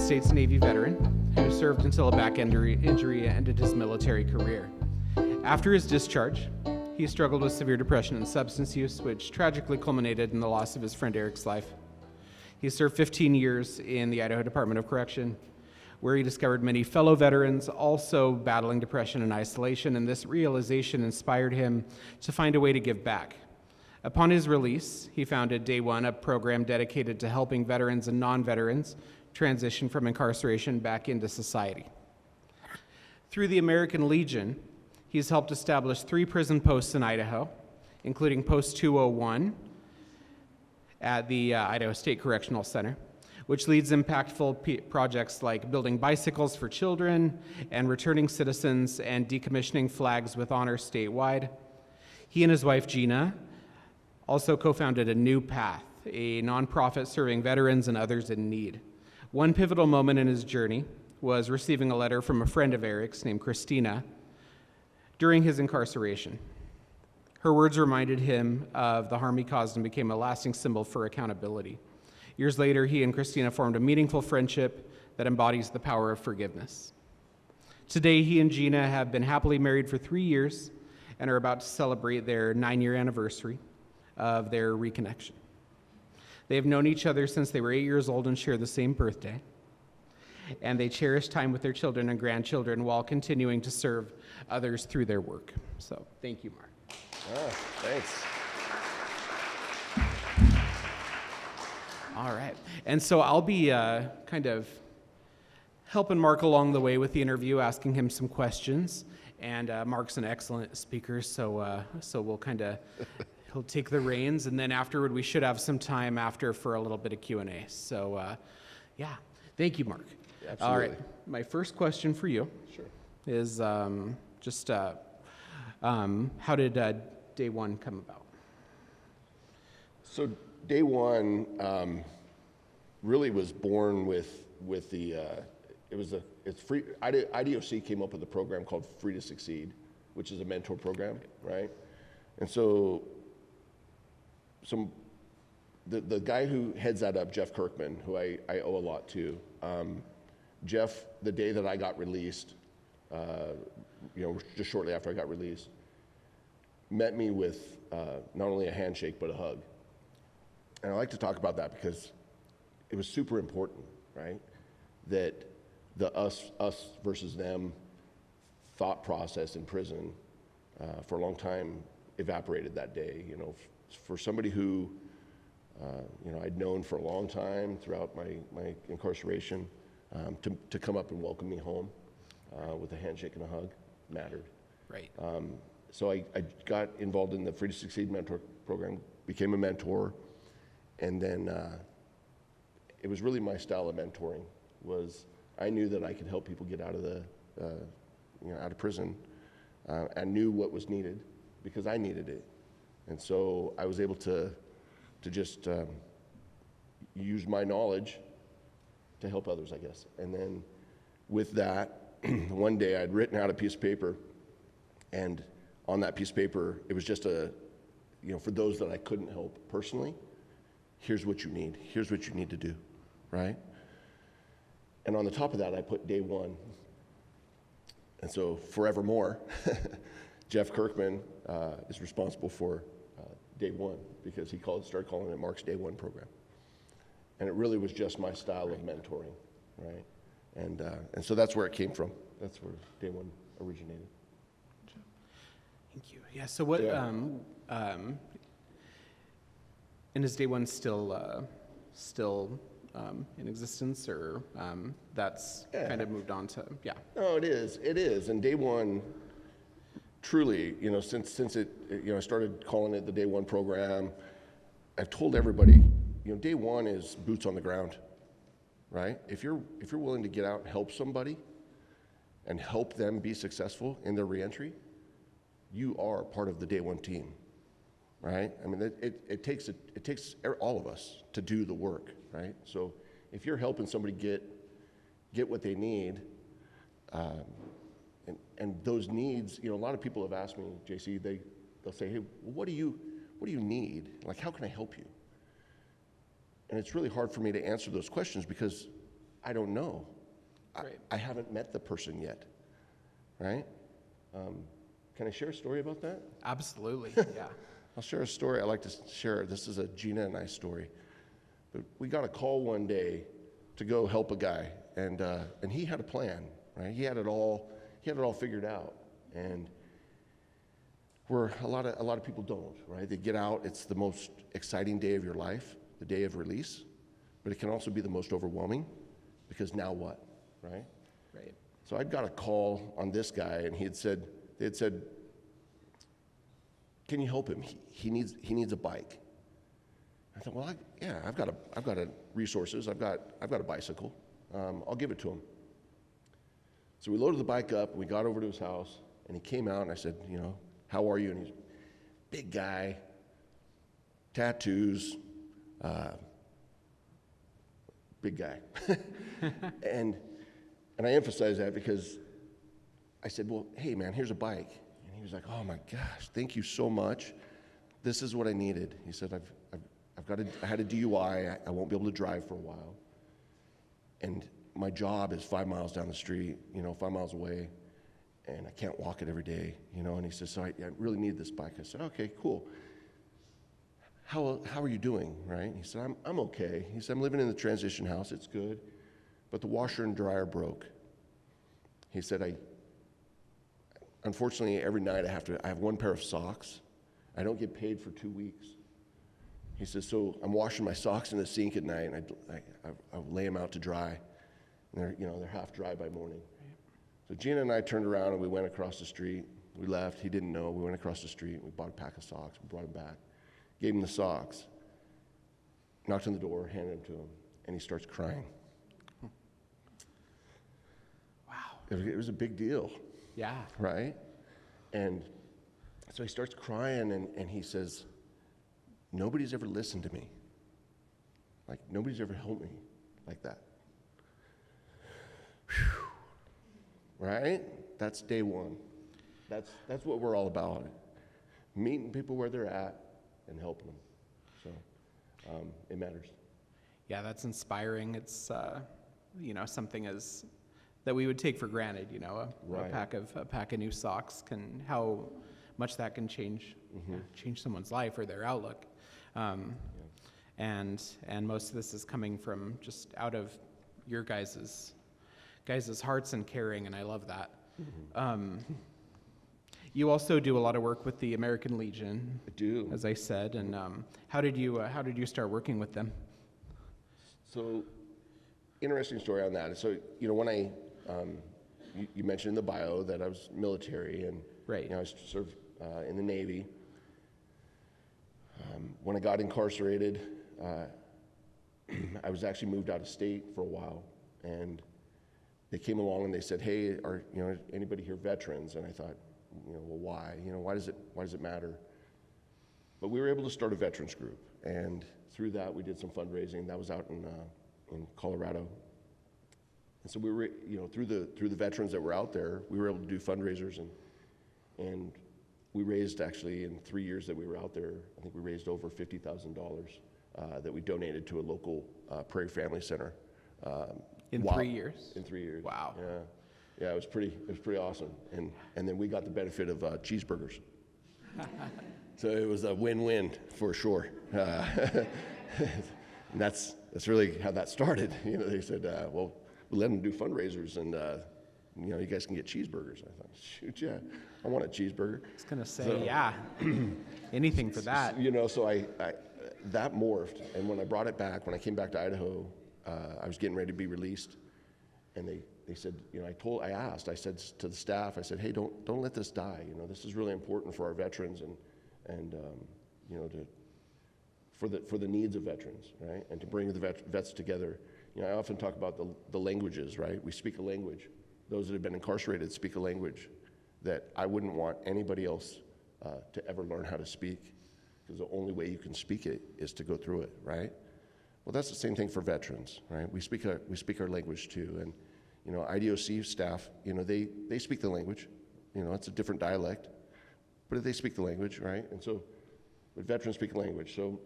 States Navy veteran who served until a back injury ended his military career. After his discharge, he struggled with severe depression and substance use, which tragically culminated in the loss of his friend Eric's life. He served 15 years in the Idaho Department of Correction, where he discovered many fellow veterans also battling depression and isolation, and this realization inspired him to find a way to give back. Upon his release, he founded Day One, a program dedicated to helping veterans and non-veterans transition from incarceration back into society. Through the American Legion, he's helped establish 3 prison posts in Idaho, including Post 201 at the Idaho State Correctional Center, which leads impactful projects like building bicycles for children and returning citizens and decommissioning flags with honor statewide. He and his wife, Gina, also co-founded A New Path, a nonprofit serving veterans and others in need. One pivotal moment in his journey was receiving a letter from a friend of Eric's named Christina during his incarceration. Her words reminded him of the harm he caused and became a lasting symbol for accountability. Years later, he and Christina formed a meaningful friendship that embodies the power of forgiveness. Today, he and Gina have been happily married for 3 years and are about to celebrate their 9-year anniversary of their reconnection. They have known each other since they were 8 years old and share the same birthday. And they cherish time with their children and grandchildren while continuing to serve others through their work. So, thank you, Mark. Oh, thanks. All right. And so I'll be kind of helping Mark along the way with the interview, asking him some questions. And Mark's an excellent speaker, so we'll kind of, he'll take the reins. And then afterward, we should have some time after for a little bit of Q&A. So, yeah. Thank you, Mark. Absolutely. All right. My first question for you is just how did Day One come about? So Day One really was born with the it's free. IDOC came up with a program called Free to Succeed, which is a mentor program, right? And so the guy who heads that up, Jeff Kirkman, who I owe a lot to. Jeff, the day that I got released, just shortly after I got released, met me with not only a handshake but a hug. And I like to talk about that because it was super important, right? That the us versus them thought process in prison for a long time evaporated that day. For somebody who I'd known for a long time throughout my incarceration, to come up and welcome me home with a handshake and a hug mattered. Right. So I got involved in the Free to Succeed mentor program, became a mentor, and then it was really my style of mentoring. Was I knew that I could help people get out of out of prison. I knew what was needed because I needed it, and so I was able to just use my knowledge to help others, I guess. And then with that, one day I'd written out a piece of paper, and on that piece of paper, it was just for those that I couldn't help personally, here's what you need. Here's what you need to do, right? And on the top of that, I put Day One. And so forevermore, Jeff Kirkman is responsible for Day One because he started calling it Mark's Day One program. And it really was just my style of mentoring, right? And so that's where it came from. That's where Day One originated. Thank you. Yeah. So what? Yeah. And is Day One still in existence, or that's kind of moved on to? Yeah. No, it is. It is. And Day One, truly, since it, I started calling it the Day One program. I've told everybody, Day One is boots on the ground, right? If you're willing to get out and help somebody, and help them be successful in their reentry, you are part of the Day One team, right? I mean, it takes all of us to do the work, right? So if you're helping somebody get what they need, and those needs, a lot of people have asked me, JC, they'll say, hey, what do you need? Like, how can I help you? And it's really hard for me to answer those questions because I don't know. Right. I haven't met the person yet, right? Can I share a story about that? Absolutely, yeah. I'll share a story. I like to share. This is a Gina and I story. But we got a call one day to go help a guy, and he had a plan, right? He had it all figured out, and where a lot of people don't, right? They get out. It's the most exciting day of your life, the day of release, but it can also be the most overwhelming, because now what, right? Right. So I'd got a call on this guy, and they had said, can you help him? He needs a bike. I thought, well, I've got resources. I've got a bicycle. I'll give it to him. So we loaded the bike up. We got over to his house, and he came out, and I said, how are you? And he's a big guy, tattoos, big guy. and I emphasize that because I said, well, hey, man, here's a bike. And he was like, oh, my gosh, thank you so much. This is what I needed. He said, I had a DUI. I won't be able to drive for a while. And my job is 5 miles down the street, 5 miles away, and I can't walk it every day, And he says, so I really need this bike. I said, okay, cool. How are you doing, right? He said, I'm okay. He said, I'm living in the transition house. It's good, but the washer and dryer broke. He said, unfortunately, every night I have one pair of socks. I don't get paid for 2 weeks. He says, so I'm washing my socks in the sink at night, and I lay them out to dry, and they're half dry by morning. So Gina and I turned around, and we went across the street. We left. He didn't know. We went across the street. We bought a pack of socks. We brought him back, gave him the socks, knocked on the door, handed them to him, and he starts crying. Wow. It was a big deal. Yeah. Right? And so he starts crying, and he says, nobody's ever listened to me. Like, nobody's ever helped me like that. Whew. Right? That's day one. That's what we're all about. Meeting people where they're at and helping them. So it matters. Yeah, that's inspiring. It's something that we would take for granted. Right. A pack of new socks how much that can change someone's life or their outlook. And most of this is coming from just out of your guys' hearts and caring, and I love that. You also do a lot of work with the American Legion. I do. As I said, and how did you start working with them? So, interesting story on that. So, when you mentioned in the bio that I was military, and right. I served in the Navy. When I got incarcerated, I was actually moved out of state for a while, and they came along and they said, "Hey, are anybody here veterans?" And I thought, well, why? Why does it matter? But we were able to start a veterans group, and through that we did some fundraising. That was out in Colorado, and so we were, through the veterans that were out there, we were able to do fundraisers, and we raised, actually, in 3 years that we were out there, I think we raised over $50,000 that we donated to a local Prairie Family Center. In 3 years? In 3 years. Wow. Yeah, it was pretty awesome. And then we got the benefit of cheeseburgers. So it was a win-win for sure. And that's really how that started. They said, well, we let them do fundraisers, and you guys can get cheeseburgers. I thought, shoot, yeah, I want a cheeseburger. I was gonna say, yeah, anything for that. So I that morphed, and when I brought it back, when I came back to Idaho, I was getting ready to be released, and they said, I said to the staff, I said, hey, don't let this die. This is really important for our veterans, and for the needs of veterans, right? And to bring the vets together. I often talk about the languages, right? We speak a language. Those that have been incarcerated speak a language that I wouldn't want anybody else to ever learn how to speak, because the only way you can speak it is to go through it, right? Well, that's the same thing for veterans, right? We speak our language too, and IDOC staff, they speak the language. It's a different dialect, but they speak the language, right? And so, but veterans speak the language. So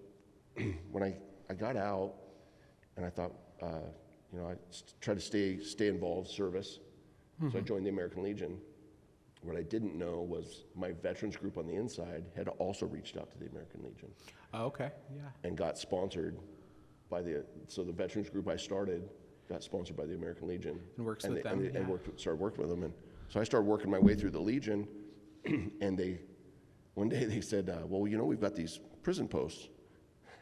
when I got out, and I thought, I try to stay involved, service. So I joined the American Legion. What I didn't know was my veterans group on the inside had also reached out to the American Legion. Oh, okay, yeah. And got sponsored by so the veterans group I started got sponsored by the American Legion. And works with them, And yeah. started working with them. And so I started working my way through the Legion, and one day they said, well, we've got these prison posts.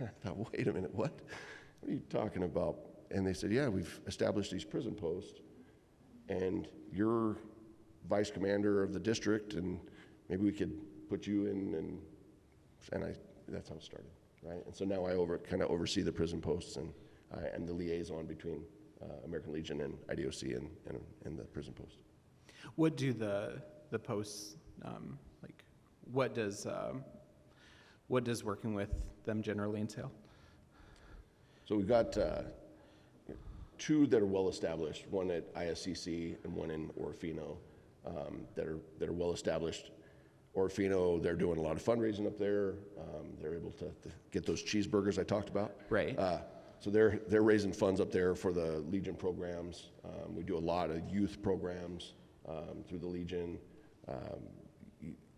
I thought, wait a minute, what? What are you talking about? And they said, yeah, we've established these prison posts, and you're vice commander of the district, and maybe we could put you in, and that's how it started, right? And so now I kind of oversee the prison posts, and I'm the liaison between American Legion and IDOC and the prison post. What do the posts, like, what does working with them generally entail? So we've got two that are well established, one at ISCC and one in Orofino, that are well established. Orofino, they're doing a lot of fundraising up there. They're able to get those cheeseburgers I talked about. Right. So they're raising funds up there for the Legion programs. We do a lot of youth programs through the Legion. So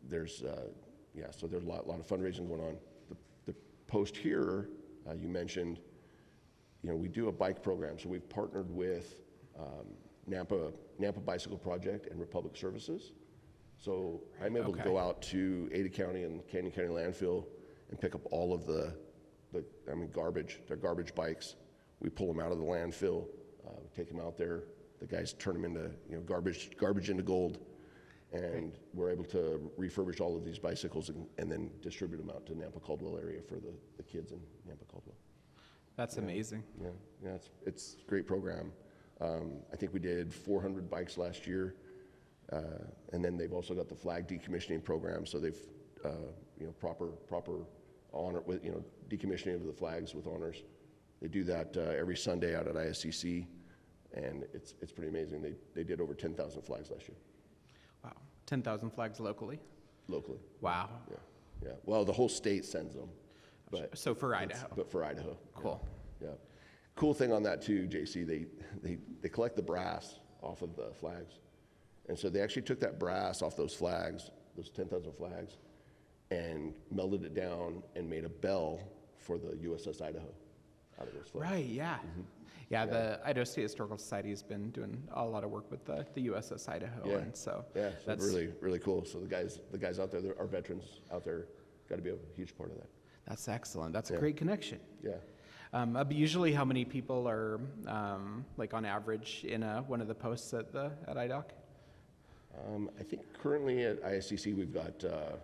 there's a lot of fundraising going on. The post here, you mentioned, we do a bike program. So we've partnered with Nampa Bicycle Project and Republic Services. So I'm able to go out to Ada County and Canyon County landfill and pick up all of the garbage. They're garbage bikes. We pull them out of the landfill, take them out there. The guys turn them into garbage into gold, and we're able to refurbish all of these bicycles and then distribute them out to Nampa Caldwell area for the kids in Nampa Caldwell. That's amazing. Yeah, it's a great program. I think we did 400 bikes last year, and then they've also got the flag decommissioning program. So they've proper honor with decommissioning of the flags with honors. They do that every Sunday out at ISCC, and it's pretty amazing. They did over 10,000 flags last year. Wow, 10,000 flags locally. Wow. Yeah. Well, the whole state sends them. But so for Idaho. But for Idaho. Cool. Yeah. Cool thing on that too, JC, they collect the brass off of the flags. And so they actually took that brass off those flags, those 10,000 flags, and melted it down and made a bell for the USS Idaho out of those flags. Right, yeah. Mm-hmm. Yeah, the Idaho State Historical Society has been doing a lot of work with the USS Idaho. Yeah. And so that's really, really cool. So the guys out there, our veterans out there, got to be a huge part of that. That's excellent. That's a great connection. Yeah. Usually how many people are, like on average, in one of the posts at IDOC? I think currently at ISCC we've got, I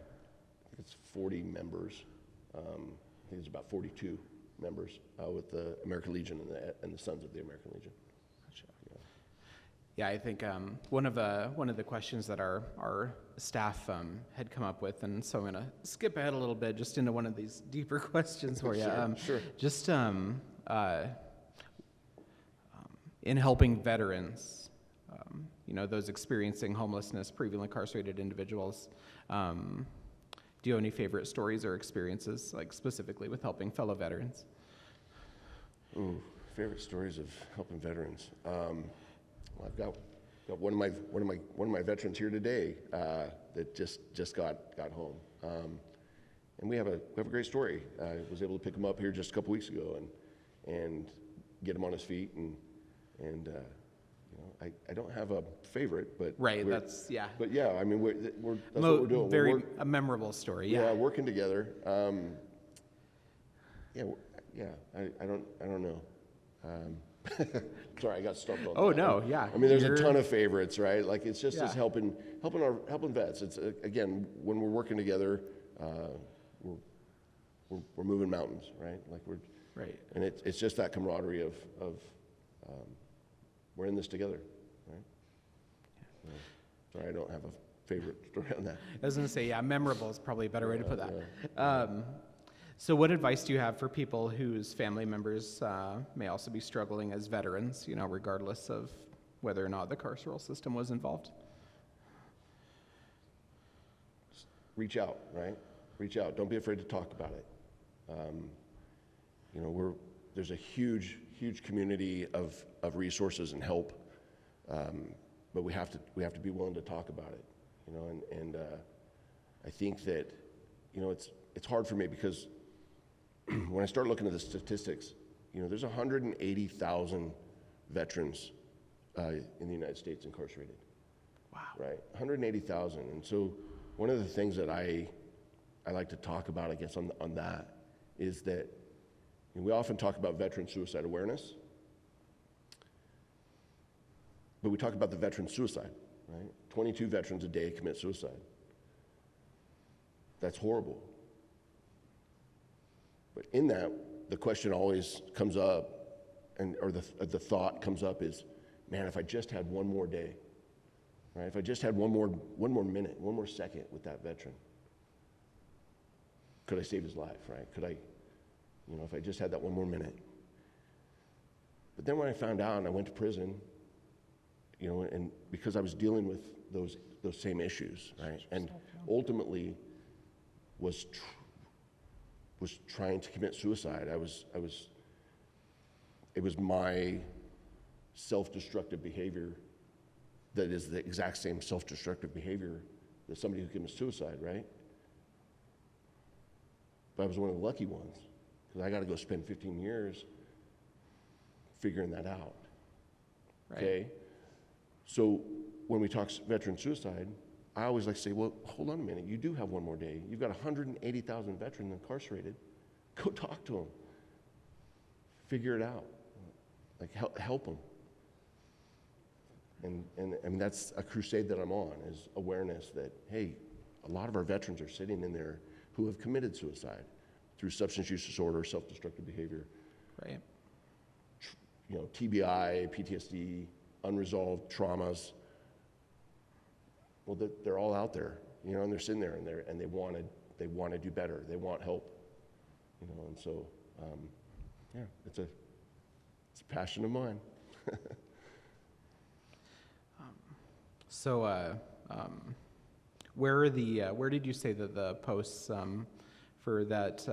think it's 40 members. I think it's about 42 members with the American Legion and the Sons of the American Legion. Gotcha. Yeah, I think one of the questions that our staff had come up with, and so I'm going to skip ahead a little bit just into one of these deeper questions for you. Sure. Just in helping veterans, those experiencing homelessness, previously incarcerated individuals, do you have any favorite stories or experiences, like specifically with helping fellow veterans? Ooh, favorite stories of helping veterans. Well, I've got one of my veterans here today that just got home, and we have a great story. I was able to pick him up here just a couple weeks ago and get him on his feet, and I don't have a favorite, but right, that's yeah. But yeah, I mean that's what we're doing. A memorable story. Yeah, working together. I don't know. Sorry, I got stumped on that. Oh no, yeah. I mean, there's a ton of favorites, right? Like it's just helping vets. It's again when we're working together, we're moving mountains, right? Like we're right, and it's just that camaraderie of we're in this together, right? Yeah. Sorry, I don't have a favorite story on that. I was going to say, yeah, memorable is probably a better way to put that. Yeah. So what advice do you have for people whose family members may also be struggling as veterans, regardless of whether or not the carceral system was involved? Reach out, right? Reach out. Don't be afraid to talk about it. There's a huge huge community of resources and help, but we have to be willing to talk about it, you know. And I think that, you know, it's hard for me because when I start looking at the statistics, you know, there's 180,000 veterans in the United States incarcerated. Wow. Right, 180,000. And so one of the things that I like to talk about, I guess, on that is that, you know, we often talk about veteran suicide awareness, but we talk about the veteran suicide, right? 22 veterans a day commit suicide. That's horrible. But in that, the question always comes up, or the thought comes up is, man, if I just had one more day, right? If I just had one more minute, one more second with that veteran, could I save his life, right? Could I, you know, if I just had that one more minute. But then when I found out and I went to prison, you know, and because I was dealing with those same issues, right? And ultimately was trying to commit suicide. It was my self-destructive behavior that is the exact same self-destructive behavior that somebody who commits suicide, right? But I was one of the lucky ones, because I got to go spend 15 years figuring that out. Right. Okay? So when we talk veteran suicide, I always like to say, well, hold on a minute. You do have one more day. You've got 180,000 veterans incarcerated. Go talk to them. Figure it out. Like, help them. And I mean, that's a crusade that I'm on, is awareness that, hey, a lot of our veterans are sitting in there who have committed suicide through substance use disorder, self-destructive behavior. Right. You know, TBI, PTSD, unresolved traumas. Well, they're all out there, you know, and they're sitting there and they want to do better. They want help, you know, and so, yeah, it's a passion of mine. So, where did you say that the posts for that,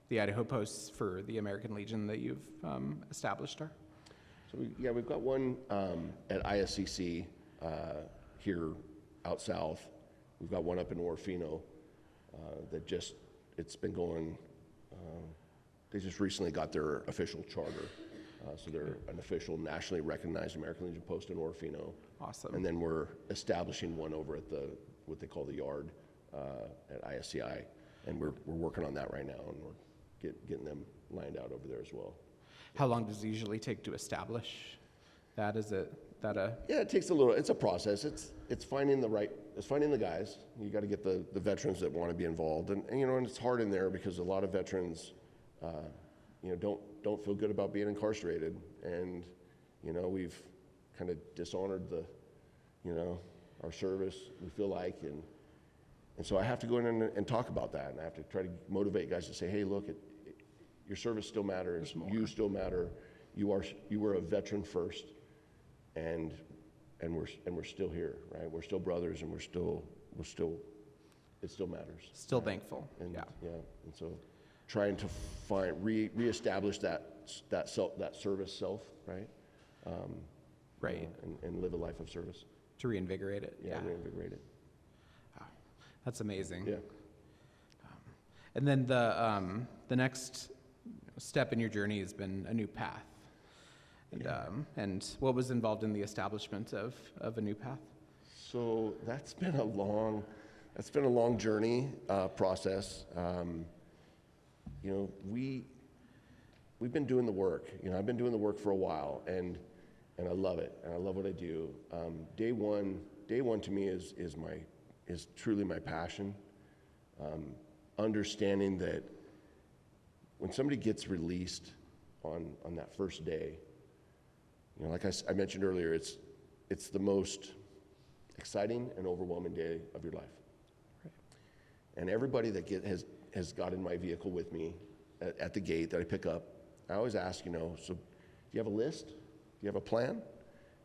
the Idaho posts for the American Legion that you've established are? So we've got one at ISCC here out south. We've got one up in Orofino that it's been going, they just recently got their official charter. So they're an official nationally recognized American Legion post in Orofino. Awesome. And then we're establishing one over at what they call the Yard at ISCI. And we're working on that right now, and we're getting them lined out over there as well. How long does it usually take to establish that? Is it that a... Yeah, it takes it's a process. It's finding the guys. You got to get the veterans that want to be involved. And you know, and it's hard in there because a lot of veterans, you know, don't feel good about being incarcerated. And, you know, we've kind of dishonored our service, we feel like, and so I have to go in and talk about that, and I have to try to motivate guys to say, hey, look, your service still matters, you still matter, you were a veteran first, and we're still here, right? We're still brothers, and it still matters. Still thankful. And, yeah. And so trying to reestablish that service self, right? Right. And live a life of service. To reinvigorate it. Yeah, reinvigorate it. Wow. That's amazing. Yeah. And then the next step in your journey has been a new path. And what was involved in the establishment of a new path? So that's been a long journey process. You know, we've been doing the work. You know, I've been doing the work for a while, and I love it, and I love what I do. Day one to me is truly my passion. Understanding that when somebody gets released on that first day, you know, like I mentioned earlier, it's the most exciting and overwhelming day of your life. Right. And everybody that has got in my vehicle with me at the gate that I pick up, I always ask, you know, so do you have a list? Do you have a plan?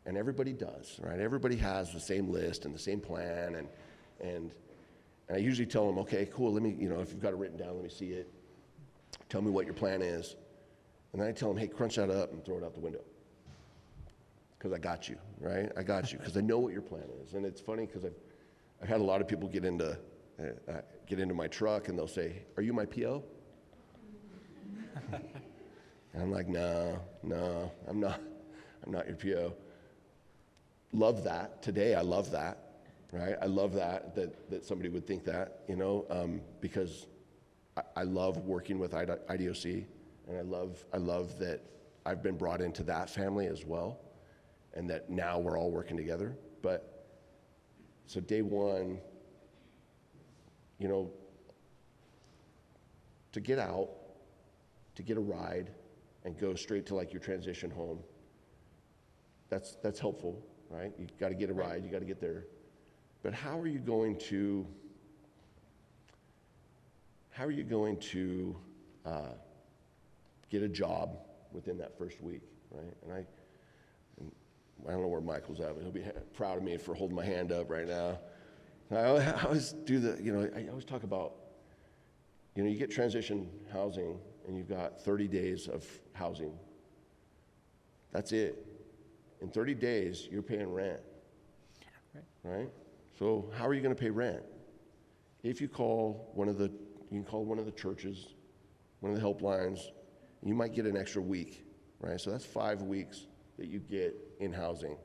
And everybody does, right? Everybody has the same list and the same plan, and I usually tell them, okay, cool, let me, you know, if you've got it written down, let me see it. Tell me what your plan is. And then I tell them, hey, crunch that up and throw it out the window. Because I got you, right? I got you, because I know what your plan is. And it's funny because I've had a lot of people get into my truck and they'll say, are you my PO? And I'm like, no, I'm not your PO. Love that. Today, I love that, right? I love that somebody would think that, because I love working with IDOC, and I love that I've been brought into that family as well, and that now we're all working together. But, so day one, to get out, to get a ride, and go straight to like your transition home, that's helpful, right? You got to get a ride, you got to get there. But how are you going to get a job within that first week, right? And I don't know where Michael's at, but he'll be proud of me for holding my hand up right now. I always do I always talk about, you get transition housing and you've got 30 days of housing. That's it. In 30 days, you're paying rent, right? So how are you going to pay rent? If you call you can call one of the churches, one of the helplines, you might get an extra week, right? So that's 5 weeks that you get in housing.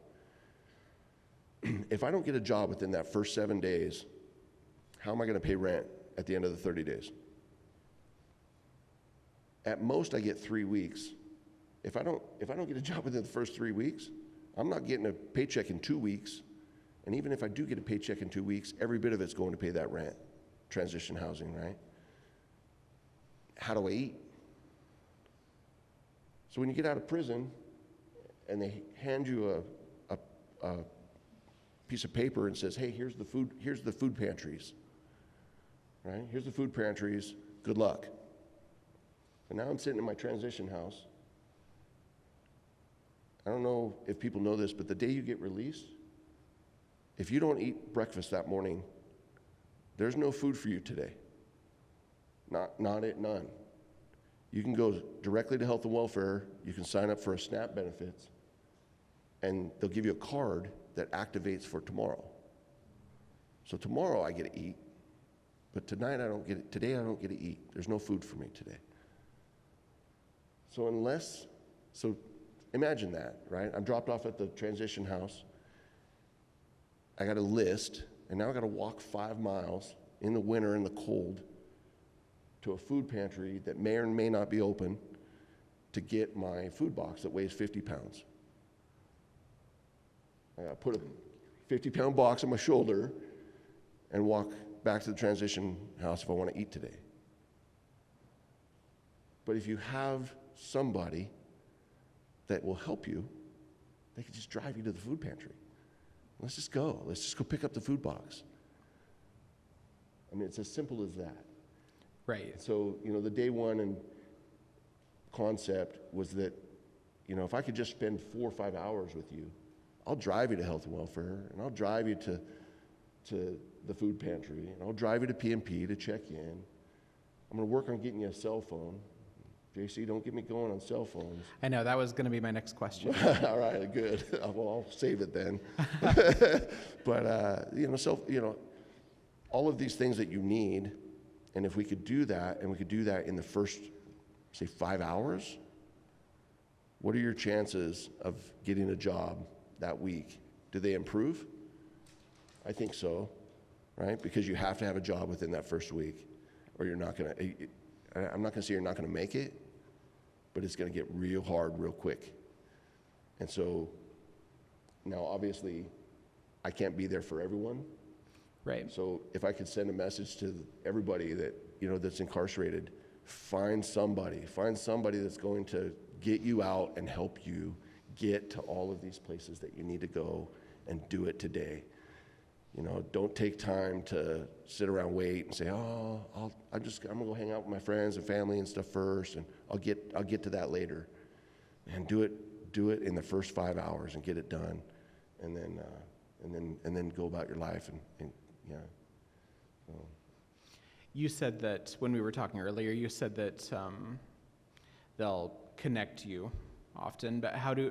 If I don't get a job within that first 7 days, how am I going to pay rent at the end of the 30 days? At most, I get 3 weeks. If I don't get a job within the first 3 weeks, I'm not getting a paycheck in 2 weeks. And even if I do get a paycheck in 2 weeks, every bit of it's going to pay that rent, transition housing, right? How do I eat? So when you get out of prison and they hand you a piece of paper and says, hey, here's the food pantries, right? Here's the food pantries, good luck. And now I'm sitting in my transition house. I don't know if people know this, but the day you get released, if you don't eat breakfast that morning, there's no food for you today. None. You can go directly to health and welfare, you can sign up for a SNAP benefits, and they'll give you a card that activates for tomorrow. So tomorrow I get to eat, but today I don't get to eat. There's no food for me today. So imagine that, right? I'm dropped off at the transition house. I got a list, and now I got to walk 5 miles in the winter in the cold to a food pantry that may or may not be open to get my food box that weighs 50 pounds. I got to put a 50-pound box on my shoulder and walk back to the transition house if I want to eat today. But if you have somebody that will help you, they can just drive you to the food pantry. Let's just go pick up the food box. I mean, it's as simple as that. Right. So, the day one and concept was that, if I could just spend 4 or 5 hours with you, I'll drive you to health and welfare, and I'll drive you to the food pantry, and I'll drive you to PMP to check in. I'm going to work on getting you a cell phone. JC, don't get me going on cell phones. I know, that was going to be my next question. All right, good. Well, I'll save it then. But, all of these things that you need, and if we could do that, and we could do that in the first, say, 5 hours, what are your chances of getting a job that week? Do they improve? I think so, right? Because you have to have a job within that first week, or you're not going to, I'm not going to say you're not going to make it, but it's going to get real hard real quick. And so now obviously I can't be there for everyone. Right. So if I could send a message to everybody that, that's incarcerated, find somebody that's going to get you out and help you get to all of these places that you need to go, and do it today. Don't take time to sit around, wait, and say, oh, I'm gonna go hang out with my friends and family and stuff first, and I'll get to that later. And do it in the first 5 hours and get it done, and then go about your life and yeah. So. You said that when we were talking earlier, you said that they'll connect you often, but how do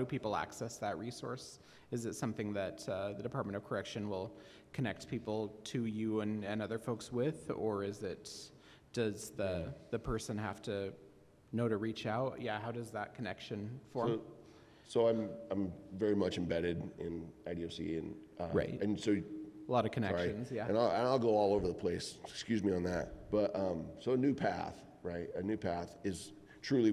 people access that resource? Is it something that the Department of Correction will connect people to you and other folks with, or does the person have to know to reach out? Yeah, how does that connection form? So I'm very much embedded in IDOC, and Right. and so A lot of connections, sorry, yeah. and I'll go all over the place. Excuse me on that. But so a new path, right? A new path is truly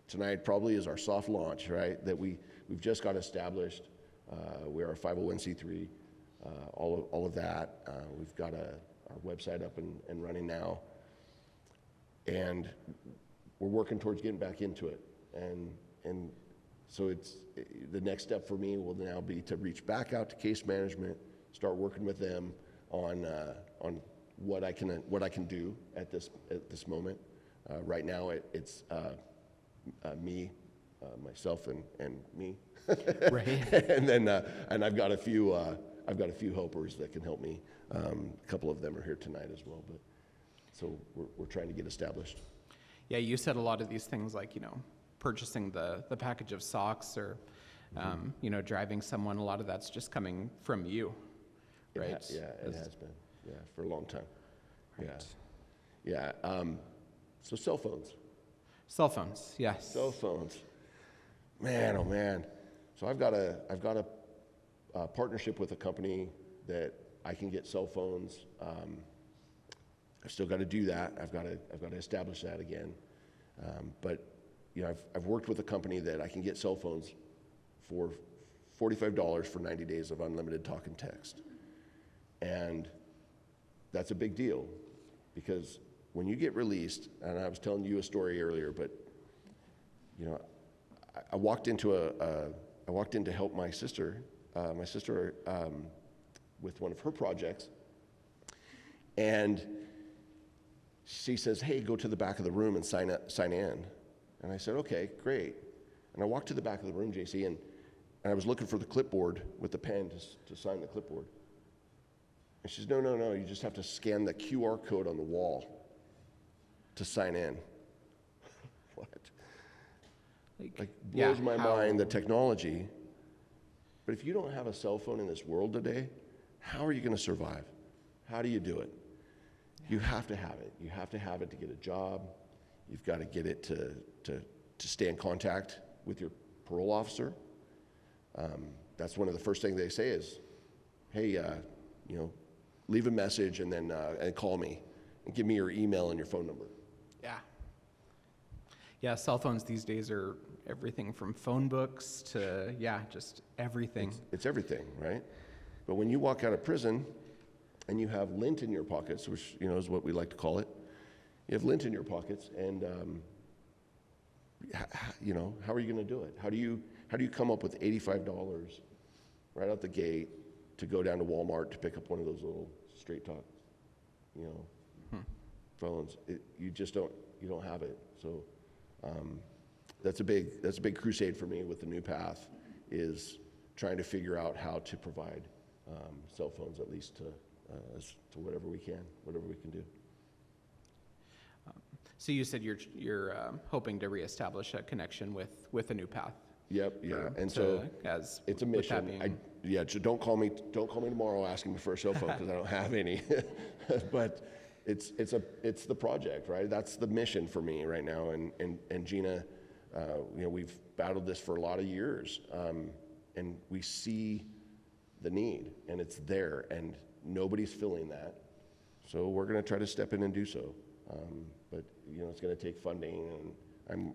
tonight probably is our soft launch, right? That we've just got established. We are a 501c3, all of that. We've got our website up and running now, and we're working towards getting back into it. And so the next step for me will now be to reach back out to case management, start working with them on what I can do at this moment. Right now, it's me, myself, and me. Right. And then I've got a few helpers that can help me. A couple of them are here tonight as well. But so we're trying to get established. Yeah, you said a lot of these things like, purchasing the package of socks or, driving someone. A lot of that's just coming from you, right? It has been. Yeah, for a long time. Right. Yeah. So cell phones. Cell phones, yes. Cell phones. Man, oh man. So I've got a partnership with a company that I can get cell phones. I've still got to do that. I've got to establish that again. But I've worked with a company that I can get cell phones for $45 for 90 days of unlimited talk and text. And that's a big deal because when you get released, and I was telling you a story earlier, but I walked in to help my sister with one of her projects, and she says, "Hey, go to the back of the room and sign in." And I said, "Okay, great." And I walked to the back of the room, JC, and I was looking for the clipboard with the pen to sign the clipboard. And she says, No, you just have to scan the QR code on the wall to sign in. What? Like blows my mind, the technology. But if you don't have a cell phone in this world today, how are you going to survive? How do you do it? You have to have it. You have to have it to get a job. You've got to get it to stay in contact with your parole officer. That's one of the first things they say is, "Hey, leave a message and then and call me and give me your email and your phone number." Yeah. Yeah, cell phones these days are everything from phone books to, just everything. It's everything, right? But when you walk out of prison and you have lint in your pockets, which, is what we like to call it, you have lint in your pockets, and, how are you going to do it? How do you come up with $85 right out the gate to go down to Walmart to pick up one of those little straight talk, phones? You don't have it. So that's a big crusade for me with the new path, is trying to figure out how to provide cell phones at least to whatever we can do. So you said you're hoping to reestablish a connection with a new path. Yep, yeah, and so it's a mission. So don't call me tomorrow asking me for a cell phone because I don't have any. But it's the project, right? That's the mission for me right now. And Gina, we've battled this for a lot of years, and we see the need, and it's there, and nobody's filling that. So we're going to try to step in and do so. But it's going to take funding, and I'm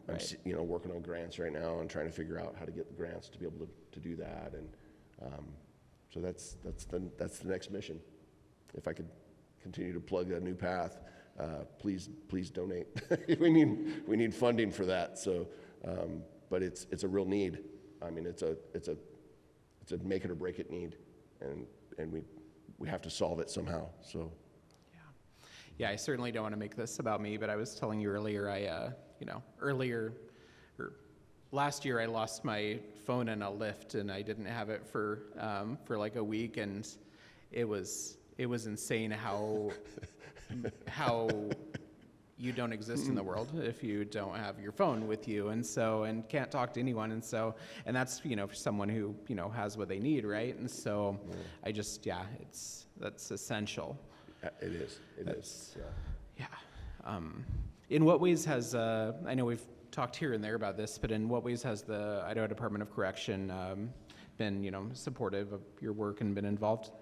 working on grants right now and trying to figure out how to get the grants to be able to do that. And so that's the next mission. If I could continue to plug a new path, please donate. we need funding for that. So, but it's a real need. I mean, it's a make it or break it need, and we have to solve it somehow. So. Yeah, I certainly don't want to make this about me, but I was telling you earlier, last year I lost my phone in a lift, and I didn't have it for like a week, and it was insane how you don't exist in the world if you don't have your phone with you, and can't talk to anyone, and that's, for someone who, has what they need, right? And so that's essential. It is. Yeah. In what ways has, I know we've talked here and there about this, but in what ways has the Idaho Department of Correction been, supportive of your work and been involved?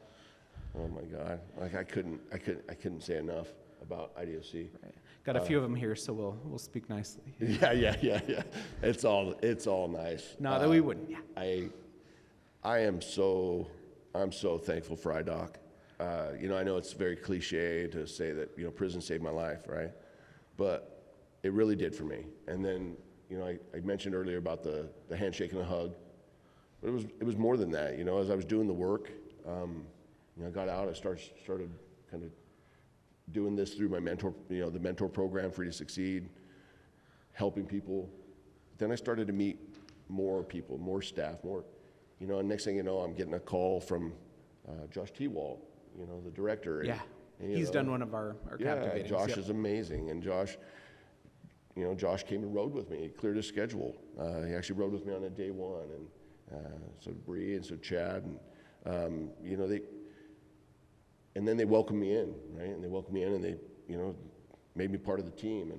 Oh my God! Like I couldn't say enough about IDOC. Right. Got a few of them here, so we'll speak nicely. Yeah. It's all nice. Not that we wouldn't. Yeah. I'm so thankful for IDOC. I know it's very cliche to say that prison saved my life, right? But it really did for me. And then I mentioned earlier about the handshake and the hug, but it was more than that. As I was doing the work, I got out. I started kind of doing this through my mentor, the mentor program, Free to Succeed, helping people. Then I started to meet more people, more staff, and next thing you know, I'm getting a call from Josh T-Walt, the director. Yeah, he's done one of our captivating. Josh is amazing, and Josh came and rode with me. He cleared his schedule. He actually rode with me on a day one, and so did Bree and so Chad, and and then they welcomed me in, right? And they welcomed me in, and they, made me part of the team,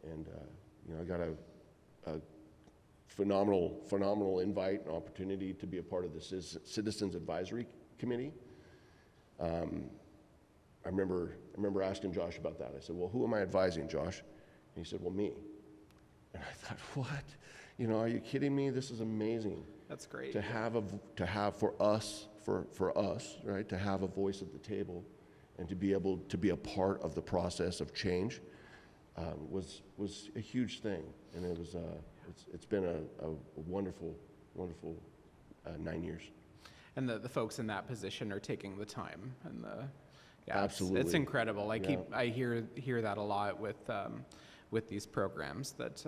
and I got a phenomenal invite and opportunity to be a part of the Citizens Advisory Committee. I remember asking Josh about that. I said, "Well, who am I advising, Josh?" And he said, "Well, me." And I thought, "What? Are you kidding me? This is amazing." That's great. To have for us, right? To have a voice at the table, and to be able to be a part of the process of change, was a huge thing, and it's been a wonderful 9 years. And the folks in that position are taking the time, and absolutely, it's incredible. I hear that a lot with these programs, that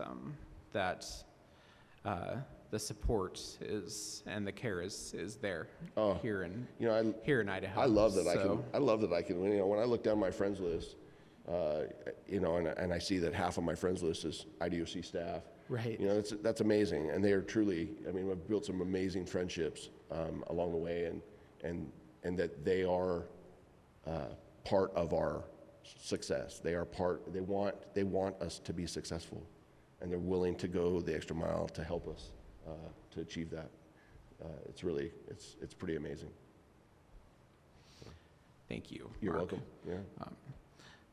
the support and the care is there here in Idaho. I love that I can. When I look down my friends list, and I see that half of my friends list is IDOC staff. Right. That's amazing, and they are truly. I've built some amazing friendships along the way, and that they are part of our success. They are part. They want us to be successful, and they're willing to go the extra mile to help us to achieve that. It's pretty amazing. Thank you. You're Mark. welcome. Yeah.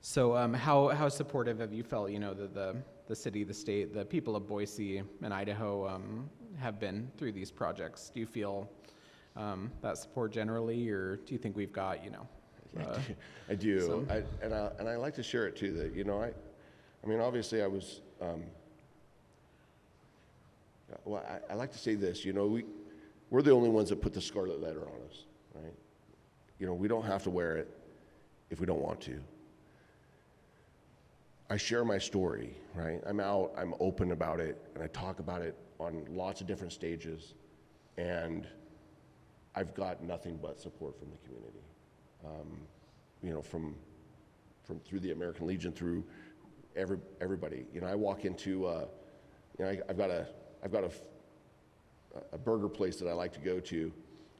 So how supportive have you felt, the city, the state, the people of Boise and Idaho have been through these projects? Do you feel that support generally, or do you think we've got, I do. I like to share it too, that, obviously I was, I like to say this, we're the only ones that put the scarlet letter on us, right? We don't have to wear it if we don't want to. I share my story, right? I'm open about it, and I talk about it on lots of different stages, and I've got nothing but support from the community, from through the American Legion, through everybody. I walk into, I've got a burger place that I like to go to,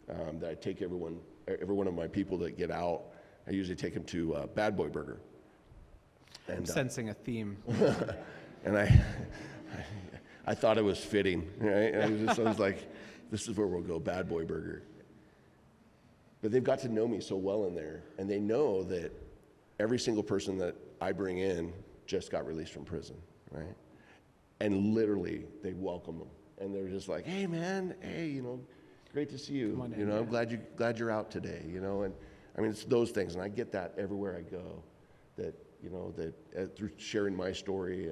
that I take every one of my people that get out. I usually take them to Bad Boy Burger. And, I'm sensing a theme. And I thought it was fitting, right? And I was like, this is where we'll go, Bad Boy Burger. But they've got to know me so well in there, and they know that every single person that I bring in just got released from prison, right? And literally, they welcome them, and they're just like, "Hey, man, hey, great to see you. I'm glad you're out today, And it's those things, and I get that everywhere I go. That through sharing my story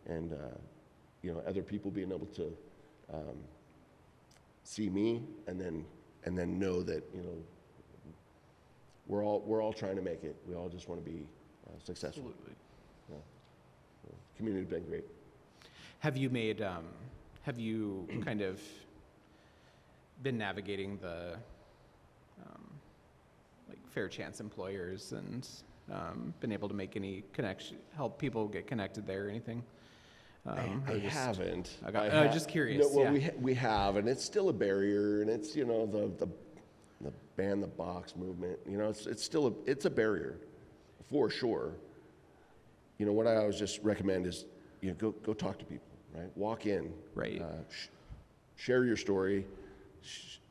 and other people being able to see me and then know that we're all trying to make it. We all just want to be successful. Absolutely. Yeah. The community's been great. Have you kind of been navigating the fair chance employers and been able to make any connection, help people get connected there or anything? I haven't. Just curious. No, well, we have, and it's still a barrier, and it's, you know, the ban the box movement, you know, it's still it's a barrier, for sure. You know, what I always just recommend is, you know, go talk to people, right? Walk in, Right. Share your story,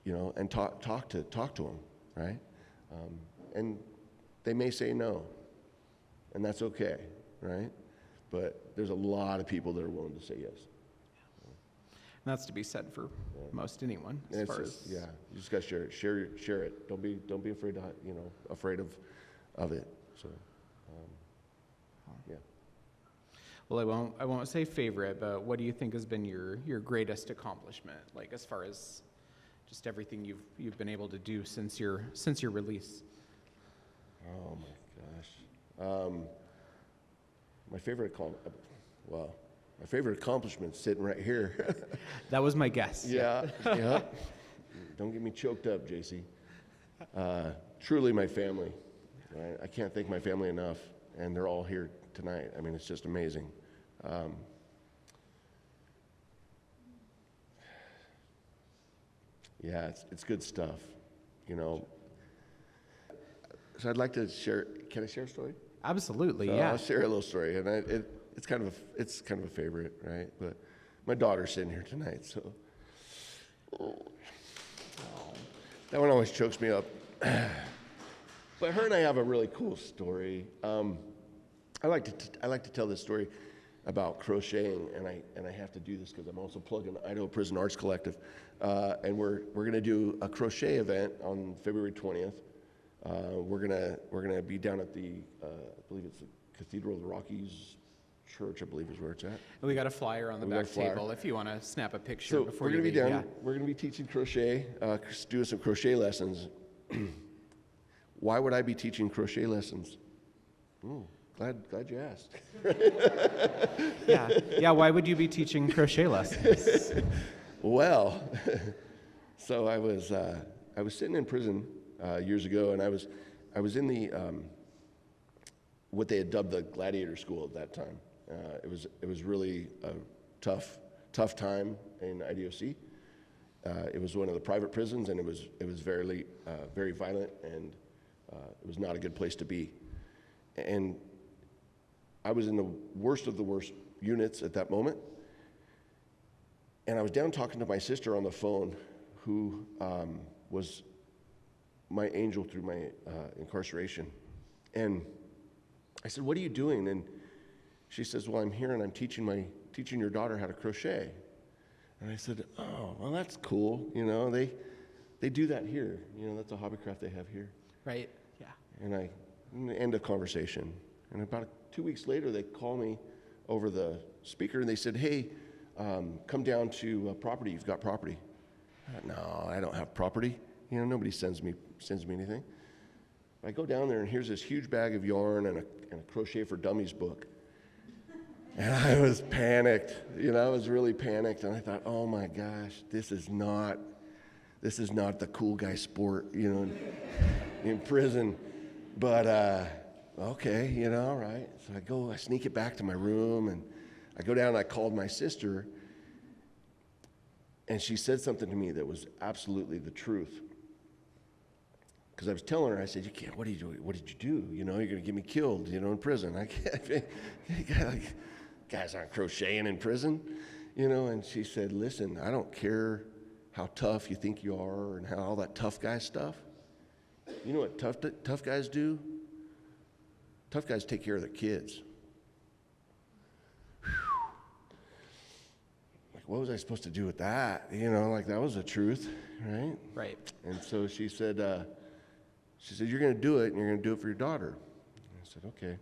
you know, and talk to them, right? And they may say no, and that's okay, right? But there's a lot of people that are willing to say yes. And that's to be said for most anyone, as far as you just got to share it. Don't be afraid to, you know, afraid of it. So, yeah. Well, I won't say favorite, but what do you think has been your greatest accomplishment, like as far as just everything you've been able to do since your release? Oh my gosh. My favorite accomplishment's sitting right here. That was my guess. Yeah. Don't get me choked up, JC. Truly my family. Right? I can't thank my family enough, and they're all here tonight. I mean, it's just amazing. Yeah, it's good stuff, you know. So I'd like to share. Can I share a story? Absolutely, So yeah. I'll share a little story, and it's kind of a favorite, right? But my daughter's sitting here tonight, so that one always chokes me up. But her and I have a really cool story. I like to tell this story about crocheting, and I have to do this because I'm also plugging the Idaho Prison Arts Collective, and we're gonna do a crochet event on February 20th. We're gonna be down at the I believe it's the Cathedral of the Rockies Church, I believe is where it's at. And we got a flyer on the back table if you want to snap a picture So before we're you gonna be leave. down. We're gonna be teaching crochet, doing some crochet lessons. Why would I be teaching crochet lessons? Glad you asked. Yeah. Why would you be teaching crochet lessons? Well, so I was sitting in prison years ago, and I was in the what they had dubbed the gladiator school at that time. It was really a tough time in IDOC. It was one of the private prisons, and it was very violent, and it was not a good place to be. And I was in the worst of the worst units at that moment. And I was down talking to my sister on the phone, who was my angel through my incarceration. And I said, "What are you doing?" And she says, "Well, I'm here and I'm teaching your daughter how to crochet." And I said, "Oh, well, that's cool. You know, they do that here. You know, that's a hobby craft they have here." Right. Yeah. And end of conversation. And about 2 weeks later, they call me over the speaker and they said, "Hey, come down to property. You've got property." No, I don't have property. You know, nobody sends me anything. I go down there and here's this huge bag of yarn and a Crochet for Dummies book. And I was panicked. You know, I was really panicked, and I thought, "Oh my gosh, this is not the cool guy sport, you know, in prison." But okay, you know, all right. So I sneak it back to my room, and I go down and I called my sister, and she said something to me that was absolutely the truth. Because I was telling her, I said, "What did you do? You know, you're going to get me killed, you know, in prison. I can't, guys aren't crocheting in prison, you know." And she said, "Listen, I don't care how tough you think you are and how all that tough guy stuff. You know what tough guys do? Tough guys take care of their kids." Like, what was I supposed to do with that? You know, like that was the truth, right? Right. And so she said, "You're going to do it, and you're going to do it for your daughter." And I said, "Okay.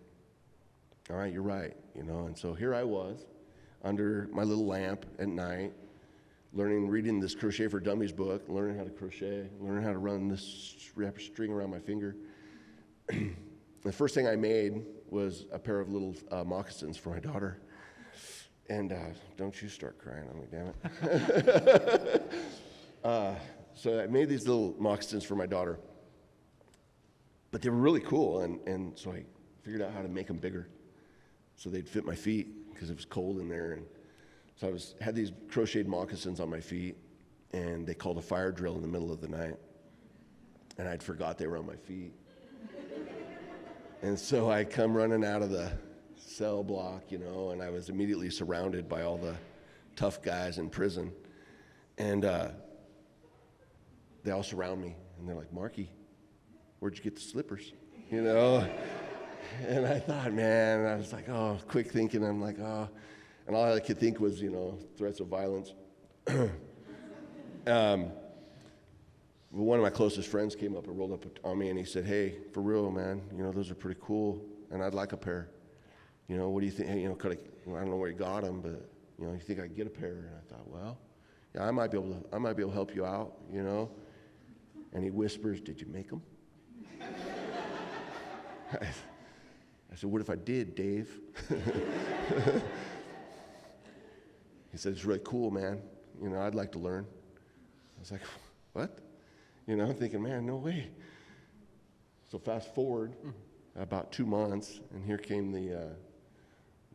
All right, you're right." You know, and so here I was under my little lamp at night, reading this Crochet for Dummies book, learning how to crochet, learning how to run this string around my finger. The first thing I made was a pair of little moccasins for my daughter. And don't you start crying on me, damn it. So I made these little moccasins for my daughter. But they were really cool, and so figured out how to make them bigger so they'd fit my feet because it was cold in there. And so I had these crocheted moccasins on my feet, and they called a fire drill in the middle of the night. And I'd forgot they were on my feet. And so I come running out of the cell block, and I was immediately surrounded by all the tough guys in prison. And they all surround me, and they're like, "Marky, where'd you get the slippers?" And I thought, man, I was like, oh, quick thinking. I'm like, oh. And all I could think was, threats of violence. One of my closest friends came up and rolled up on me, and he said, "Hey, for real, man, those are pretty cool, and I'd like a pair. What do you think? Hey, I don't know where you got them, but you think I could get a pair?" And I thought, well, yeah, I might be able to help you out, And he whispers, "Did you make them?" I said, "What if I did, Dave?" He said, "It's really cool, man. I'd like to learn." I was like, "What?" I'm thinking, man, no way. So fast forward about 2 months, and here came the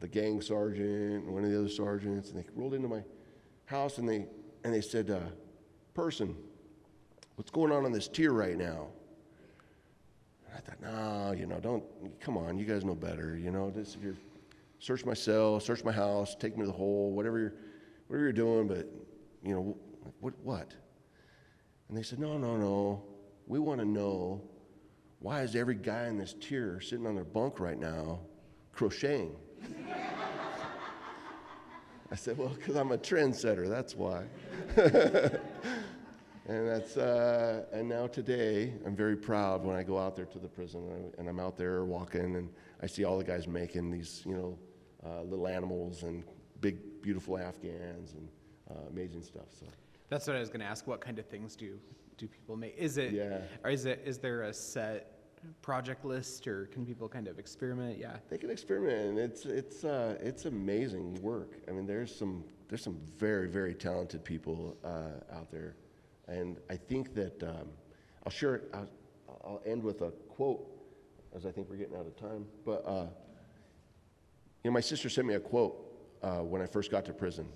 gang sergeant and one of the other sergeants, and they rolled into my house, and they said, "Person, what's going on this tier right now?" And I thought, no, don't, come on, you guys know better, if you're, search my cell, search my house, take me to the hole, whatever you're doing, but, what? And they said, no, we want to know, why is every guy in this tier sitting on their bunk right now crocheting? I said, well, because I'm a trendsetter, that's why. And now today, I'm very proud when I go out there to the prison, and I'm out there walking, and I see all the guys making these, little animals and big, beautiful Afghans and amazing stuff. So that's what I was going to ask. What kind of things do people make? Is it? Yeah. Or is there a set project list, or can people kind of experiment? Yeah. They can experiment, and it's amazing work. I mean, there's some very, very talented people out there. And I think that I'll end with a quote, as I think we're getting out of time. But my sister sent me a quote when I first got to prison,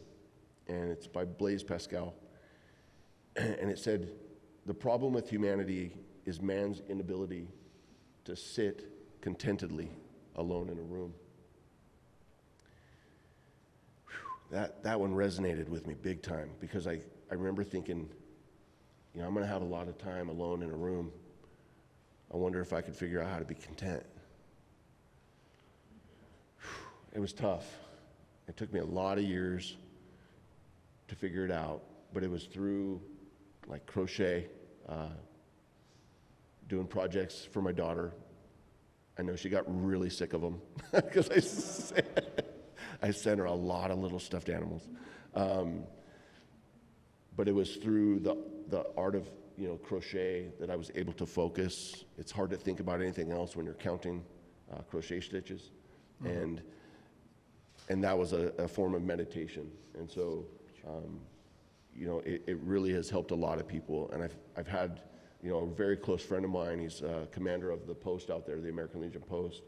and it's by Blaise Pascal. And it said, "The problem with humanity is man's inability to sit contentedly alone in a room." Whew, that one resonated with me big time, because I remember thinking, I'm going to have a lot of time alone in a room. I wonder if I could figure out how to be content. It was tough. It took me a lot of years to figure it out, but it was through like crochet, doing projects for my daughter. I know she got really sick of them because I sent her a lot of little stuffed animals. But it was through the art of crochet that I was able to focus. It's hard to think about anything else when you're counting crochet stitches, and that was a form of meditation. And so, it really has helped a lot of people. And I've had a very close friend of mine. He's commander of the post out there, the American Legion post,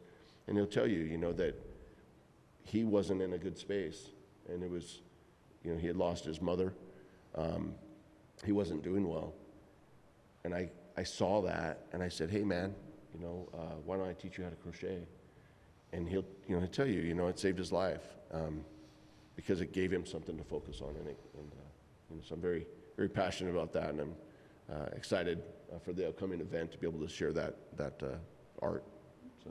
and he'll tell you, that he wasn't in a good space, and it was, he had lost his mother. He wasn't doing well. And I saw that, and I said, "Hey, man, why don't I teach you how to crochet?" And he'll tell you, it saved his life because it gave him something to focus on. So I'm very, very passionate about that, and I'm excited for the upcoming event to be able to share that art. So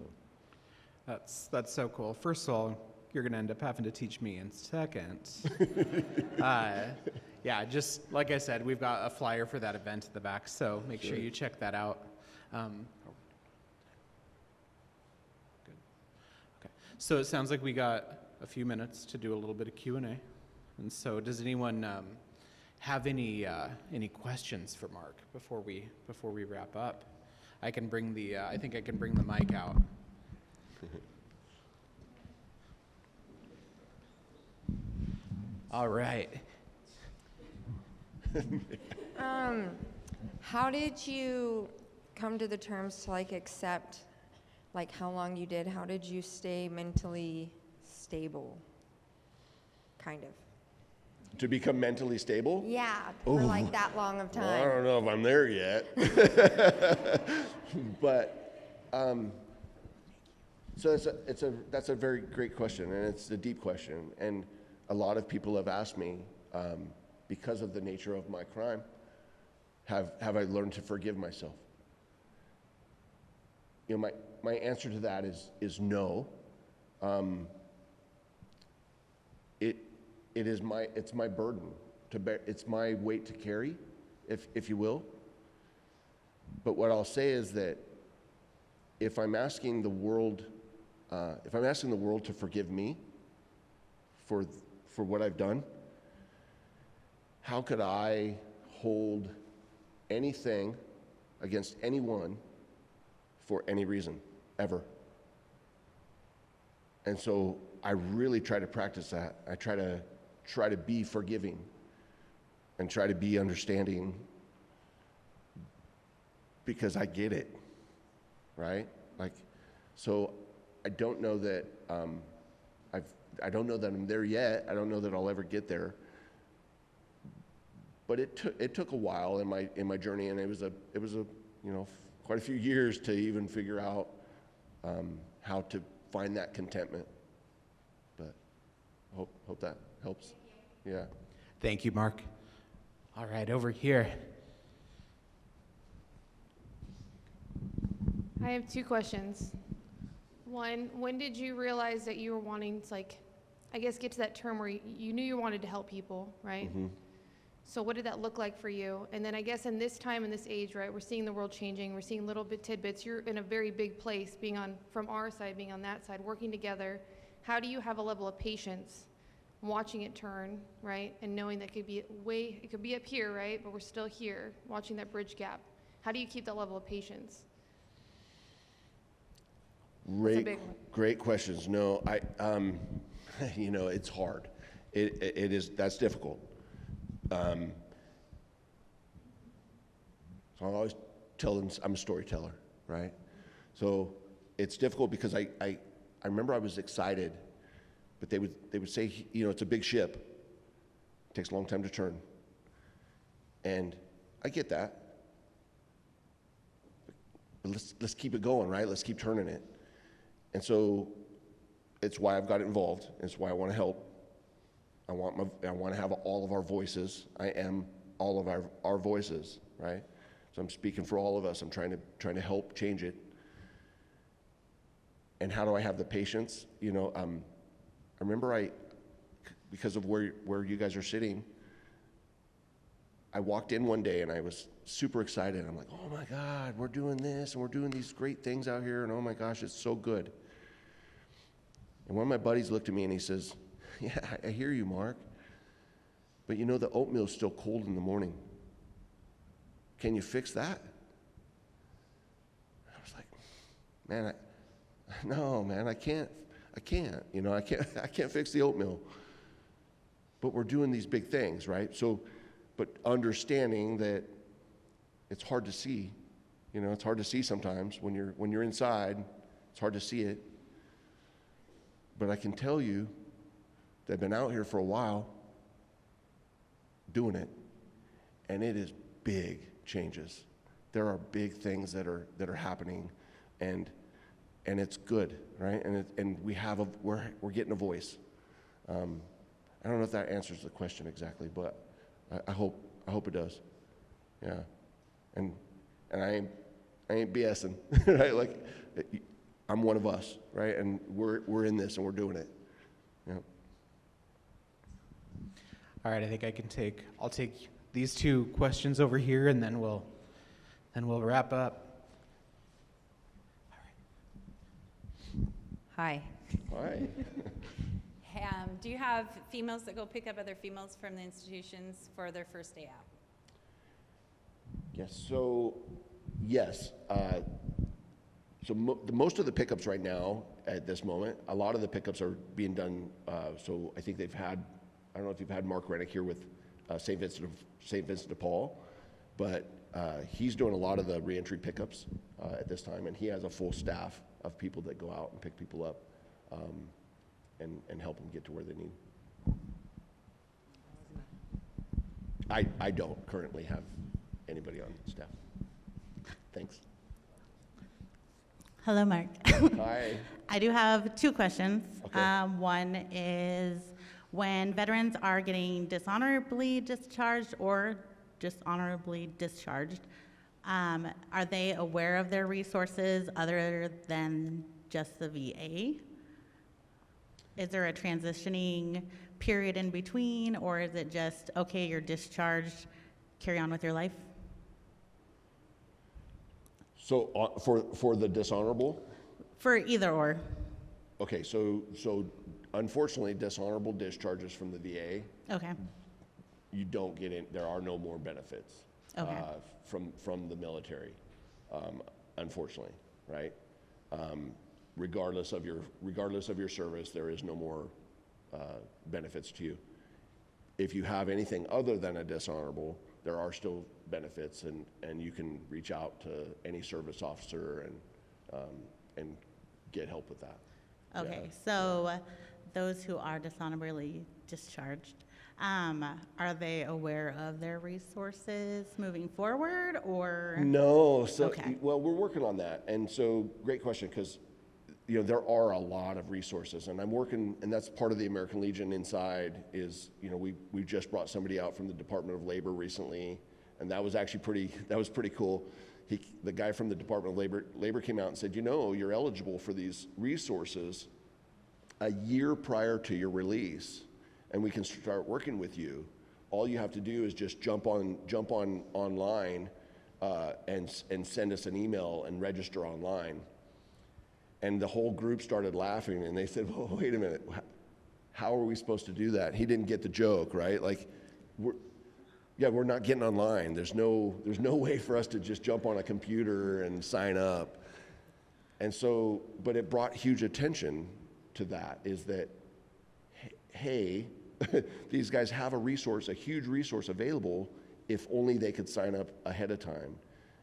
that's so cool. First of all, you're going to end up having to teach me. And second, yeah, just like I said, we've got a flyer for that event at the back, so make sure you check that out. Good. Okay. So it sounds like we got a few minutes to do a little bit of Q&A. And so does anyone have any questions for Mark before we wrap up? I think I can bring the mic out. All right. How did you come to the terms to accept like how long you did, how did you stay mentally stable, kind of? To become mentally stable? Yeah, for like that long of time. Well, I don't know if I'm there yet. But, so that's a very great question, and it's a deep question. And a lot of people have asked me, because of the nature of my crime, have I learned to forgive myself? You know, my answer to that is no. It's my burden to bear. It's my weight to carry, if you will. But what I'll say is that if I'm asking the world to forgive me for what I've done, how could I hold anything against anyone for any reason, ever? And so I really try to practice that. I try to be forgiving and try to be understanding, because I get it, right? Like, so I don't know that I don't know that I'm there yet. I don't know that I'll ever get there. But it took a while in my journey, and it was a quite a few years to even figure out how to find that contentment. But hope that helps. Yeah. Thank you, Mark. All right, over here. I have two questions. One, when did you realize that you were wanting to, like, I guess, get to that term where you knew you wanted to help people, right? Mm-hmm. So what did that look like for you? And then I guess in this time, in this age, right, we're seeing the world changing. We're seeing little bit tidbits. You're in a very big place, being from our side, being on that side, working together. How do you have a level of patience watching it turn, right? And knowing that it could be up here, right? But we're still here, watching that bridge gap. How do you keep that level of patience? Great questions. No, it's hard. That's difficult. So I always tell them I'm a storyteller, right? So it's difficult because I remember I was excited, but they would say, it's a big ship. It takes a long time to turn. And I get that. But let's keep it going, right? Let's keep turning it. And so it's why I've got involved. It's why I want to help. I want to have all of our voices. I am all of our voices, right? So I'm speaking for all of us. I'm trying to help change it. And how do I have the patience? I remember because of where you guys are sitting, I walked in one day and I was super excited. I'm like, oh my God, we're doing this and we're doing these great things out here, and oh my gosh, it's so good. And one of my buddies looked at me and he says, yeah, I hear you, Mark, but the oatmeal's still cold in the morning. Can you fix that? I was like, man, I can't, I can't fix the oatmeal. But we're doing these big things, right? So, but understanding that it's hard to see, it's hard to see sometimes when you're inside, it's hard to see it. But I can tell you that I've been out here for a while doing it, and it is big changes. There are big things that are happening, and it's good, right? And we're getting a voice. I don't know if that answers the question exactly, but I hope it does. Yeah, and I ain't BSing, right? Like, I'm one of us, right? And we're in this and we're doing it. Yeah. All right, I think I'll take these two questions over here, and then we'll wrap up. Hi. Hi. Do you have females that go pick up other females from the institutions for their first day out? Yes. So, yes. Most of the pickups right now, at this moment, a lot of the pickups are being done. So I think they've had. I don't know if you've had Mark Rennick here with St. Vincent de Paul, but he's doing a lot of the reentry pickups at this time, and he has a full staff of people that go out and pick people up and help them get to where they need. I don't currently have anybody on staff. Thanks. Hello, Mark. Hi. I do have two questions. Okay. One is, when veterans are getting dishonorably discharged or dishonorably discharged, are they aware of their resources other than just the VA? Is there a transitioning period in between, or is it just, okay, you're discharged, carry on with your life? So for the dishonorable? For either or. Okay, so unfortunately, dishonorable discharges from the VA, Okay. you don't get in, there are no more benefits Okay. From the military, unfortunately, right? Regardless of your service, there is no more benefits to you. If you have anything other than a dishonorable, there are still benefits, and you can reach out to any service officer and get help with that. Okay, Yeah. so those who are dishonorably discharged, are they aware of their resources moving forward, or? No, so, Okay. well, we're working on that, and so, great question, because, there are a lot of resources, and I'm working, and that's part of the American Legion inside is, we just brought somebody out from the Department of Labor recently, and that was actually pretty cool. The guy from the Department of Labor came out and said, you're eligible for these resources a year prior to your release, and we can start working with you. All you have to do is just jump online and send us an email and register online. And the whole group started laughing, and they said, well, wait a minute, how are we supposed to do that? He didn't get the joke, right? Like, we're not getting online. There's no way for us to just jump on a computer and sign up. And so, but it brought huge attention to that, is that, hey, these guys have a huge resource available if only they could sign up ahead of time.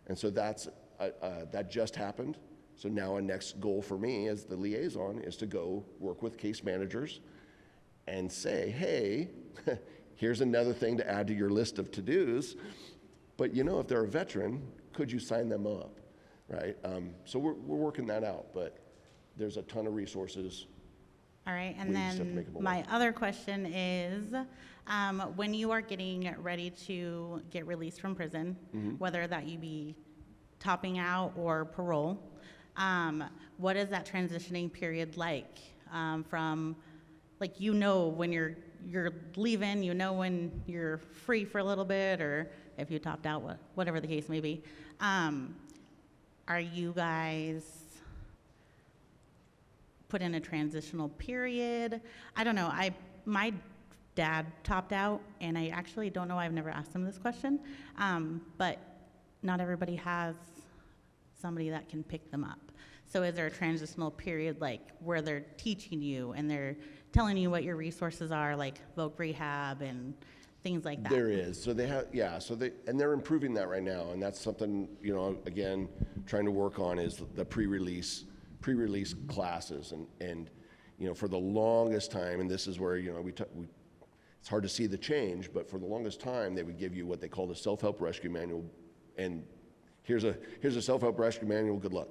And so that just happened. So now a next goal for me as the liaison is to go work with case managers and say, hey, here's another thing to add to your list of to-dos, but if they're a veteran, could you sign them up, right? So we're working that out, but there's a ton of resources. All right, and We just have to make then them my other question is, when you are getting ready to get released from prison, whether that you be topping out or parole, what is that transitioning period like? From, like, when you're leaving, when you're free for a little bit, or if you topped out, whatever the case may be. Are you guys put in a transitional period? I don't know. My dad topped out, and I actually don't know. I've never asked him this question, but not everybody has somebody that can pick them up. So is there a transitional period, like, where they're teaching you and they're telling you what your resources are, like voc rehab and things like that? There is. So they have, and they're improving that right now, and that's something, again, trying to work on is the pre-release classes, and for the longest time, and this is where, it's hard to see the change, but for the longest time, they would give you what they call the self-help rescue manual, and here's a self-help rescue manual, good luck.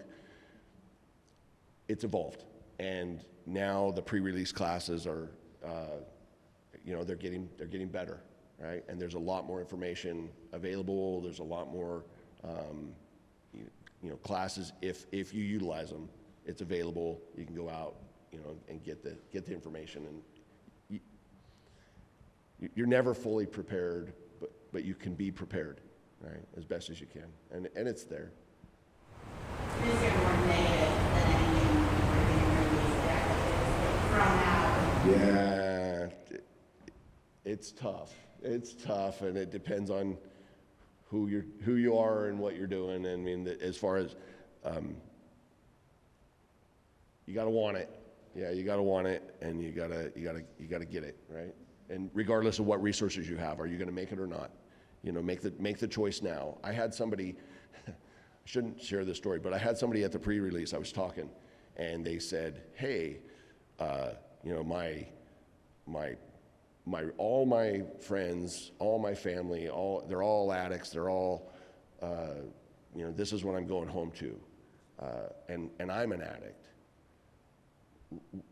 It's evolved, and now the pre-release classes are, they're getting better, right? And there's a lot more information available. There's a lot more, classes. If you utilize them, it's available. You can go out, and get the information. And you're never fully prepared, but you can be prepared, right, as best as you can, and it's there. Is there more negative than anything for being released from now? Yeah, it's tough. It's tough, and it depends on who you are and what you're doing. I mean, as far as you gotta want it. Yeah, you gotta want it, and you gotta get it, right? And regardless of what resources you have, are you gonna make it or not? Make the choice now. I had somebody. I shouldn't share this story, but I had somebody at the pre-release. I was talking, and they said, hey, you know, all my friends, all my family, they're all addicts. They're all, you know, this is what I'm going home to, and I'm an addict.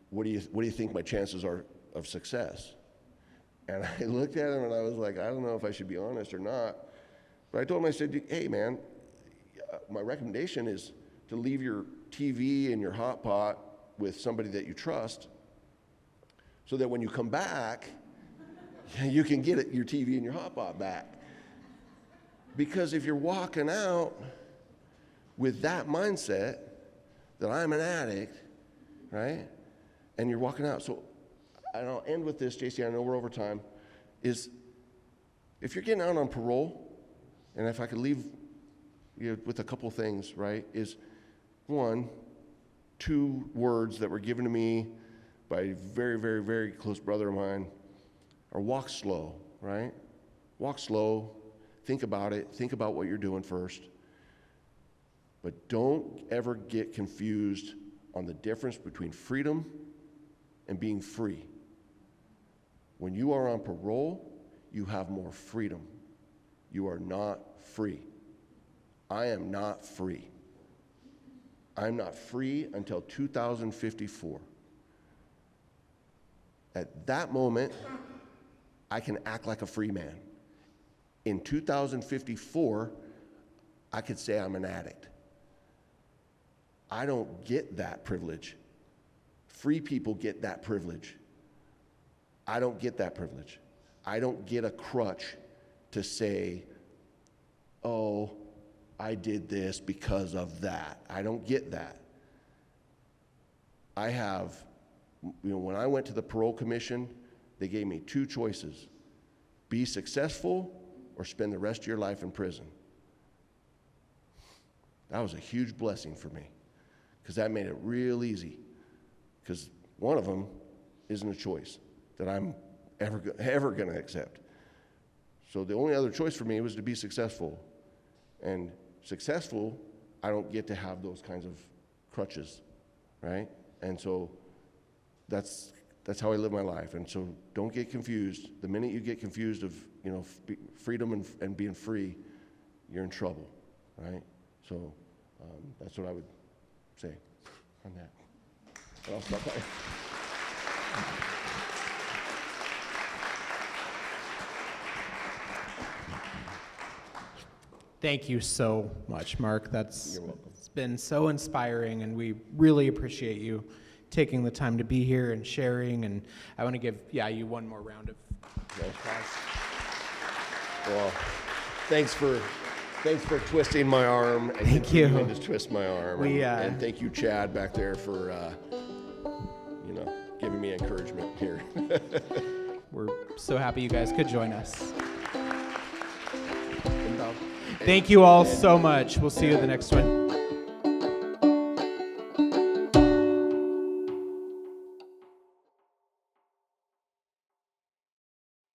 What do you think my chances are of success? And I looked at him and I was like, I don't know if I should be honest or not. But I told him, I said, hey man, my recommendation is to leave your TV and your hot pot with somebody that you trust, so that when you come back, you can get your TV and your hot pot back. Because if you're walking out with that mindset that I'm an addict, right? And you're walking out. So, and I'll end with this, JC, I know we're over time, is if you're getting out on parole, and if I could leave you with a couple things, right, is one, 2 words that were given to me by a very, very, very close brother of mine are walk slow, right? Walk slow, think about it, think about what you're doing first. But don't ever get confused on the difference between freedom and being free. When you are on parole, you have more freedom. You are not free. I am not free. I'm not free until 2054. At that moment, I can act like a free man. In 2054, I could say I'm an addict. I don't get that privilege. Free people get that privilege. I don't get that privilege. I don't get a crutch to say, oh, I did this because of that. I don't get that. I have, you know, when I went to the parole commission, they gave me 2 choices: be successful or spend the rest of your life in prison. That was a huge blessing for me, because that made it real easy, because one of them isn't a choice that I'm ever going to accept. So the only other choice for me was to be successful. And successful, I don't get to have those kinds of crutches, right? And so that's how I live my life. And so don't get confused. The minute you get confused of, you know, freedom and being free, you're in trouble, right? So that's what I would say on that. But I'll stop there. Thank you so much, Mark. You're welcome. It's been so inspiring, and we really appreciate you taking the time to be here and sharing. And I want to give you one more round of applause. Well, thanks for twisting my arm. And Thank you. continuing to twist my arm. We, and thank you, Chad, back there, for giving me encouragement here. We're so happy you guys could join us. Thank you all so much. We'll see you at the next one.